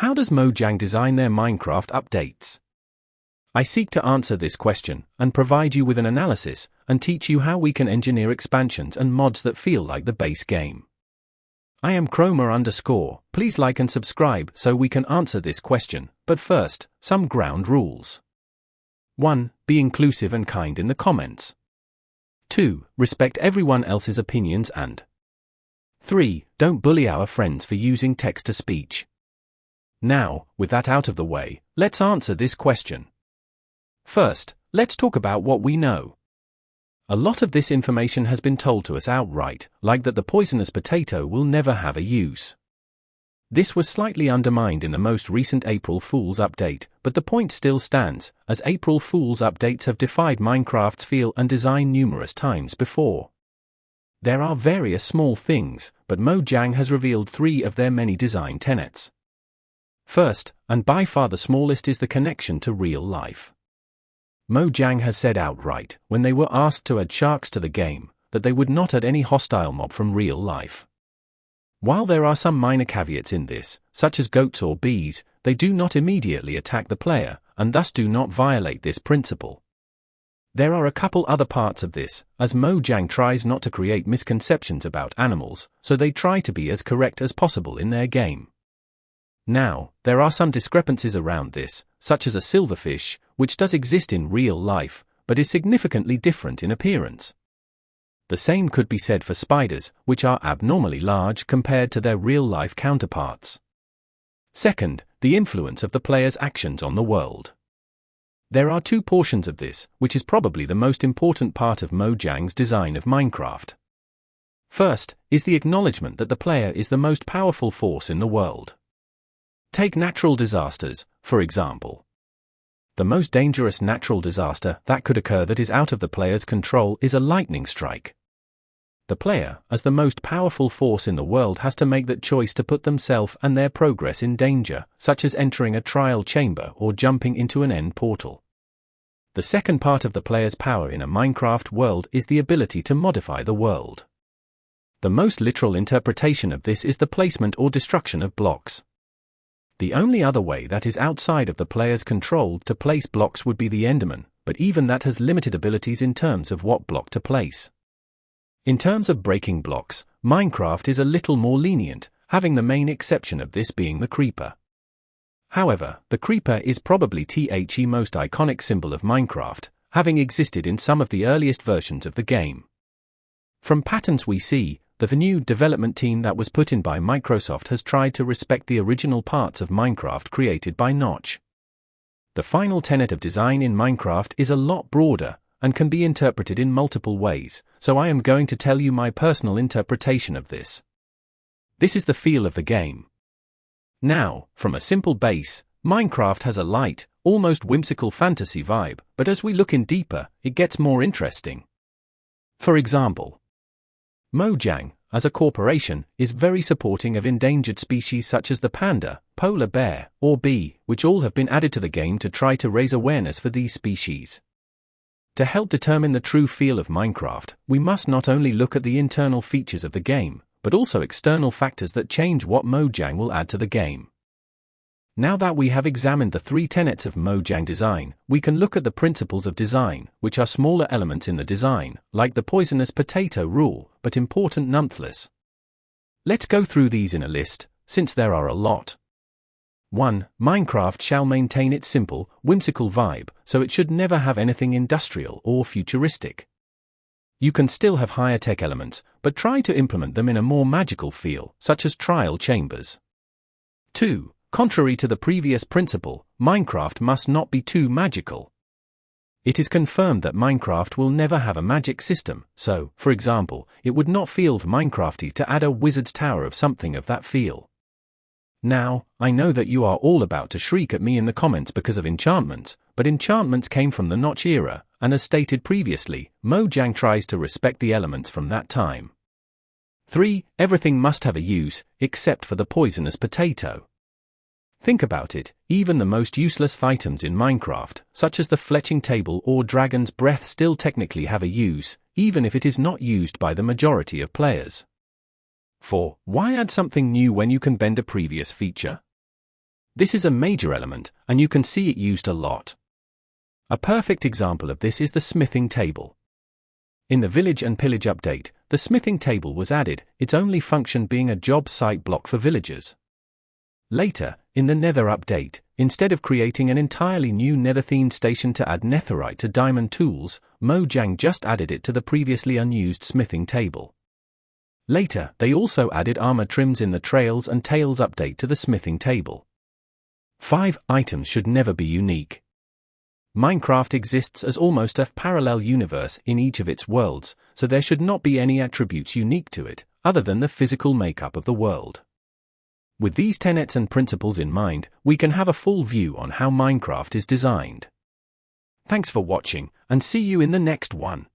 How does Mojang design their Minecraft updates? I seek to answer this question and provide you with an analysis and teach you how we can engineer expansions and mods that feel like the base game. I am Chroma_. Please like and subscribe so we can answer this question, but first, some ground rules. 1. Be inclusive and kind in the comments. 2. Respect everyone else's opinions and 3. Don't bully our friends for using text-to-speech. Now, with that out of the way, let's answer this question. First, let's talk about what we know. A lot of this information has been told to us outright, like that the poisonous potato will never have a use. This was slightly undermined in the most recent April Fool's update, but the point still stands, as April Fool's updates have defied Minecraft's feel and design numerous times before. There are various small things, but Mojang has revealed 3 of their many design tenets. First, and by far the smallest, is the connection to real life. Mojang has said outright, when they were asked to add sharks to the game, that they would not add any hostile mob from real life. While there are some minor caveats in this, such as goats or bees, they do not immediately attack the player, and thus do not violate this principle. There are a couple other parts of this, as Mojang tries not to create misconceptions about animals, so they try to be as correct as possible in their game. Now, there are some discrepancies around this, such as a silverfish, which does exist in real life, but is significantly different in appearance. The same could be said for spiders, which are abnormally large compared to their real-life counterparts. Second, the influence of the player's actions on the world. There are 2 portions of this, which is probably the most important part of Mojang's design of Minecraft. First, is the acknowledgement that the player is the most powerful force in the world. Take natural disasters, for example. The most dangerous natural disaster that could occur that is out of the player's control is a lightning strike. The player, as the most powerful force in the world, has to make that choice to put themselves and their progress in danger, such as entering a trial chamber or jumping into an end portal. The second part of the player's power in a Minecraft world is the ability to modify the world. The most literal interpretation of this is the placement or destruction of blocks. The only other way that is outside of the player's control to place blocks would be the Enderman, but even that has limited abilities in terms of what block to place. In terms of breaking blocks, Minecraft is a little more lenient, having the main exception of this being the creeper. However, the creeper is probably the most iconic symbol of Minecraft, having existed in some of the earliest versions of the game. From patterns we see, the new development team that was put in by Microsoft has tried to respect the original parts of Minecraft created by Notch. The final tenet of design in Minecraft is a lot broader, and can be interpreted in multiple ways, so I am going to tell you my personal interpretation of this. This is the feel of the game. Now, from a simple base, Minecraft has a light, almost whimsical fantasy vibe, but as we look in deeper, it gets more interesting. For example, Mojang, as a corporation, is very supporting of endangered species such as the panda, polar bear, or bee, which all have been added to the game to try to raise awareness for these species. To help determine the true feel of Minecraft, we must not only look at the internal features of the game, but also external factors that change what Mojang will add to the game. Now that we have examined the 3 tenets of Mojang design, we can look at the principles of design, which are smaller elements in the design, like the poisonous potato rule, but important nonetheless. Let's go through these in a list, since there are a lot. 1. Minecraft shall maintain its simple, whimsical vibe, so it should never have anything industrial or futuristic. You can still have higher tech elements, but try to implement them in a more magical feel, such as trial chambers. 2. Contrary to the previous principle, Minecraft must not be too magical. It is confirmed that Minecraft will never have a magic system, so, for example, it would not feel Minecrafty to add a wizard's tower of something of that feel. Now, I know that you are all about to shriek at me in the comments because of enchantments, but enchantments came from the Notch era, and as stated previously, Mojang tries to respect the elements from that time. 3. Everything must have a use, except for the poisonous potato. Think about it, even the most useless items in Minecraft, such as the fletching table or dragon's breath, still technically have a use, even if it is not used by the majority of players. 4. Why add something new when you can bend a previous feature? This is a major element, and you can see it used a lot. A perfect example of this is the smithing table. In the Village and Pillage update, the smithing table was added, its only function being a job site block for villagers. Later, in the Nether update, instead of creating an entirely new Nether-themed station to add netherite to diamond tools, Mojang just added it to the previously unused smithing table. Later, they also added armor trims in the Trails and Tails update to the smithing table. 5 items should never be unique. Minecraft exists as almost a parallel universe in each of its worlds, so there should not be any attributes unique to it, other than the physical makeup of the world. With these tenets and principles in mind, we can have a full view on how Minecraft is designed. Thanks for watching, and see you in the next one.